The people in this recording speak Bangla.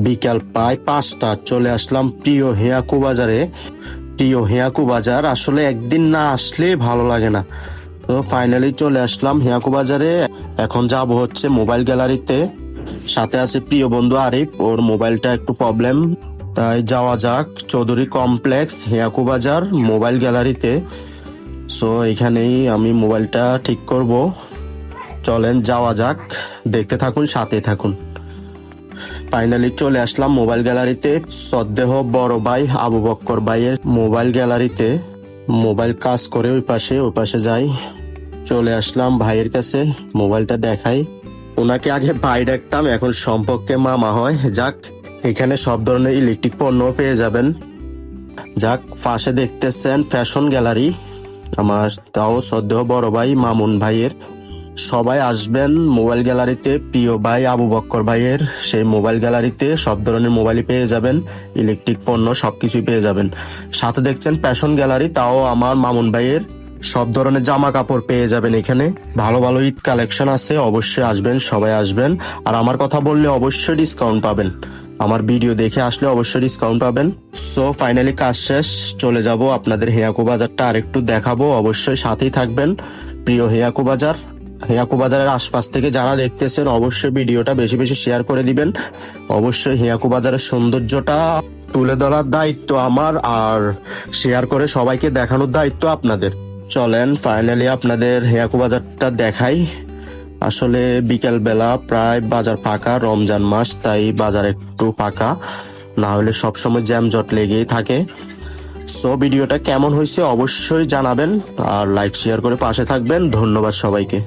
বিকাল প্রায় 5টা চলে আসলাম প্রিয় হেয়াকু বাজারে। প্রিয় হেয়াকু বাজার আসলে একদিন না আসলে ভালো লাগে না। তো ফাইনালি চলে আসলাম হেয়াকু বাজারে। এখন যাব হচ্ছে মোবাইল গ্যালারিতে। সাথে আছে প্রিয় বন্ধু আরিফ, ওর মোবাইলটা একটু প্রবলেম, তাই যাওয়া যাক চৌধুরী কমপ্লেক্স হেয়াকু বাজার মোবাইল গ্যালারিতে। সো এখানেই আমি মোবাইলটা ঠিক করব। চলেন যাওয়া যাক, দেখতে থাকুন, সাথে থাকুন। ফাইনালি চলে আসলাম মোবাইল গ্যালারিতে, সদ্দেহ বড় ভাই আবু বক্কর ভাইয়ের মোবাইল গ্যালারিতে। মোবাইল কাজ করে ওই পাশে যাই। চলে আসলাম ভাইয়ের কাছে, মোবাইলটা দেখাই। ওনাকে আগে ভাই ডাকতাম, এখন সম্পর্কে মামা হয়। যাক, এখানে সব ধরনের ইলেকট্রিক পণ্য পেয়ে যাবেন। যাক, পাশে দেখতেছেন ফ্যাশন গ্যালারি, আমার তাও সদ্দেহ বড় ভাই মামুন ভাইয়ের। সবাই আসবেন মোবাইল গ্যালারিতে, প্রিয় ভাই আবু বক্কর ভাইয়ের সেই মোবাইল গ্যালারিতে সব ধরনের মোবাইলই পেয়ে যাবেন, ইলেকট্রিক পণ্য সবকিছুই পেয়ে যাবেন। সাথে দেখছেন ফ্যাশন গ্যালারি, তাও আমার মামুন ভাইয়ের। সব ধরনের জামা কাপড় পেয়ে যাবেন এখানে। ভালো ভালো ঈদ কালেকশন আছে, অবশ্যই আসবেন, সবাই আসবেন। আর আমার কথা বললে অবশ্যই ডিসকাউন্ট পাবেন, আমার ভিডিও দেখে আসলে অবশ্যই ডিসকাউন্ট পাবেন। সো ফাইনালি কাজ শেষ, চলে যাব আপনাদের হেয়াকু বাজারটা আরেকটু দেখাবো, অবশ্যই সাথেই থাকবেন। প্রিয় হেয়াকু বাজার, হেয়াকু বাজারের আশপাশ থেকে যারা দেখতেছেন অবশ্যই ভিডিওটা বেশি বেশি শেয়ার করে দিবেন। অবশ্যই হেয়াকু বাজারের সৌন্দর্যটা তুলে ধরার দায়িত্ব আমার, আর শেয়ার করে সবাইকে দেখানোর দায়িত্ব আপনাদের। চলেন ফাইনালি আপনাদের হেয়াকু বাজারটা দেখাই। আসলে বিকেল বেলা প্রায় বাজার ফাঁকা, রমজান মাস তাই বাজার একটু ফাঁকা, না হলে সবসময় জ্যামজট লেগেই থাকে। সো ভিডিওটা কেমন হয়েছে অবশ্যই জানাবেন, আর লাইক শেয়ার করে পাশে থাকবেন। ধন্যবাদ সবাইকে।